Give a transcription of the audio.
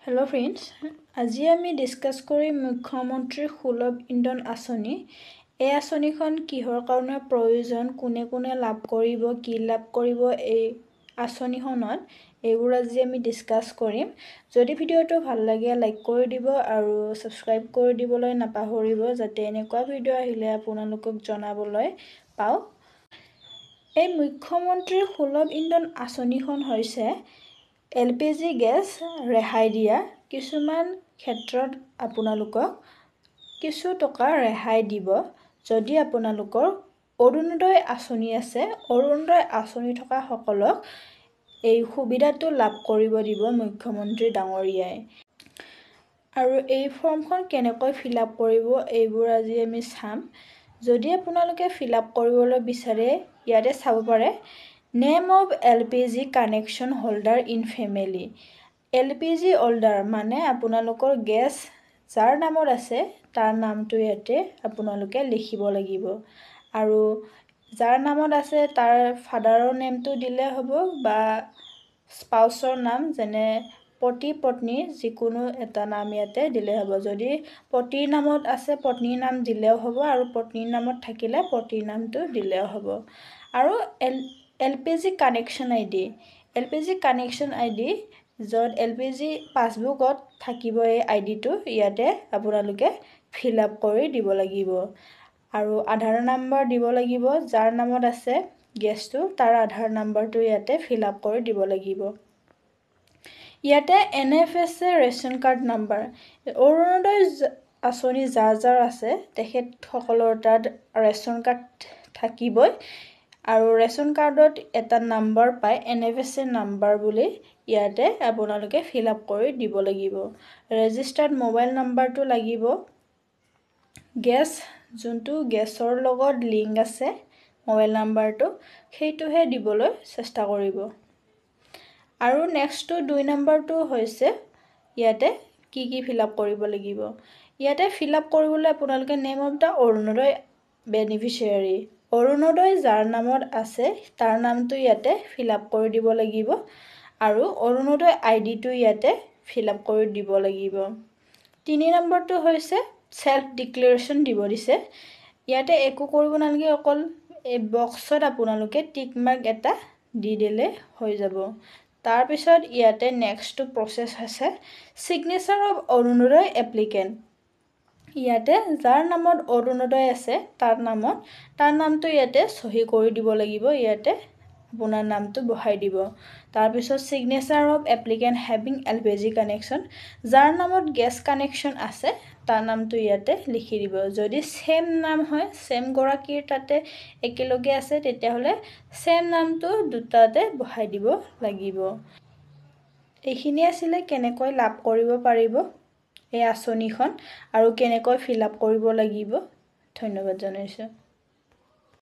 Hello friends, আজি আমি discuss কৰিম মুখ্যমন্ত্ৰী সুলভ ইন্ধন আঁচনি। এই আঁচনিখন কিহৰ কাৰণে প্ৰয়োজন, কোনে কোনে লাভ কৰিব, কি লাভ কৰিব এই আঁচনিখনত, এইবোৰ আজি আমি ডিসকাস কৰিম। যদি ভিডিওটো ভাল লাগে লাইক কৰি দিব আৰু সাবস্ক্ৰাইব কৰি দিবলৈ নাপাহৰিব যাতে এনেকুৱা ভিডিও আহিলে আপোনালোকক জনাবলৈ পাও। এই মুখ্যমন্ত্ৰী সুলভ ইন্ধন আঁচনিখন হৈছে LPG গেছ ৰেহাই দিয়া। কিছুমান ক্ষেত্ৰত আপোনালোকক কিছু টকা ৰেহাই দিব যদি আপোনালোকৰ অৰুণোদয় আঁচনি আছে। অৰুণোদয় আঁচনি থকা সকলক এই সুবিধাটো লাভ কৰিব দিব মুখ্যমন্ত্ৰী ডাঙৰীয়াই। আৰু এই ফৰ্মখন কেনেকৈ ফিল আপ কৰিব এইবোৰ আজি আমি চাম। যদি আপোনালোকে ফিল আপ কৰিবলৈ বিচাৰে ইয়াতে চাব পাৰে name of LPG connection holder in family. LPG holder মানে আপোনালোকৰ গেছ যাৰ নামত আছে তাৰ নামটো ইয়াতে আপোনালোকে লিখিব লাগিব। আৰু যাৰ নামত আছে তাৰ ফাদাৰৰ নেমটো দিলে হ'ব বা স্পাউচৰ নাম যেনে পতি পত্নী যিকোনো এটা নাম ইয়াতে দিলে হ'ব। যদি পতিৰ নামত আছে পত্নীৰ নাম দিলেও হ'ব আৰু পত্নীৰ নামত থাকিলে পতিৰ নামটো দিলেও হ'ব। আৰু LPG connection ID. LPG connection ID য'ত LPG পাছবুকত থাকিব এই আইডিটো ইয়াতে আপোনালোকে ফিল আপ কৰি দিব লাগিব। আৰু আধাৰ নাম্বাৰ দিব লাগিব, যাৰ নামত আছে গেছটো তাৰ আধাৰ নাম্বাৰটো ইয়াতে ফিল আপ কৰি দিব লাগিব। ইয়াতে NFSA ration card number. Orunodoi আঁচনি যাৰ আছে তেখেতসকলৰ তাত ৰেচন কাৰ্ড থাকিবই আৰু ৰেচন কাৰ্ডত এটা নাম্বাৰ পায় NFSA নাম্বাৰ বুলি ইয়াতে আপোনালোকে ফিল আপ কৰি দিব লাগিব। ৰেজিষ্টাৰ্ড মোবাইল নাম্বাৰটো লাগিব। গেছ যোনটো গেছৰ লগত লিংক আছে মোবাইল নাম্বাৰটো সেইটোহে দিবলৈ চেষ্টা কৰিব। আৰু নেক্সটটো 2 নম্বৰটো হৈছে ইয়াতে কি ফিল আপ কৰিব লাগিব। ইয়াতে ফিল আপ কৰিবলৈ আপোনালোকে name of the Orunodoi beneficiary. Orunodoi যাৰ নামত আছে তাৰ নামটো ইয়াতে ফিল আপ কৰি দিব লাগিব আৰু অৰুণোদয় আইডিটো ইয়াতে ফিল আপ কৰি দিব লাগিব। 3 নম্বৰটো হৈছে সেলফ ডিক্লেৰেশ্যন দিব দিছে। ইয়াতে একো কৰিব নালাগে, অকল এই বক্সত আপোনালোকে টিক মাৰ্ক এটা দি দিলে হৈ যাব। তাৰ পিছত ইয়াতে নেক্সটটো প্ৰসেস আছে সিগনেচাৰ অফ অৰুণোদয় এপ্লিকেণ্ট। ইয়াতে যাৰ নামত অৰুণোদয় আছে তাৰ নামটো ইয়াতে সহি কৰি দিব লাগিব। ইয়াতে আপোনাৰ নামটো বহাই দিব। তাৰ পিছত signature of applicant having LPG connection. যাৰ নামত গেছ কানেকশ্যন আছে তাৰ নামটো ইয়াতে লিখি দিব। যদি সেম নাম হয় সেম গৰাকীৰ তাতে একেলগে আছে তেতিয়াহ'লে সেম নামটো দুটাতে বহাই দিব লাগিব। এইখিনি আছিলে কেনেকৈ লাভ কৰিব পাৰিব এই আঁচনিখন আৰু কেনেকৈ ফিল আপ কৰিব লাগিব। ধন্যবাদ জনাইছোঁ।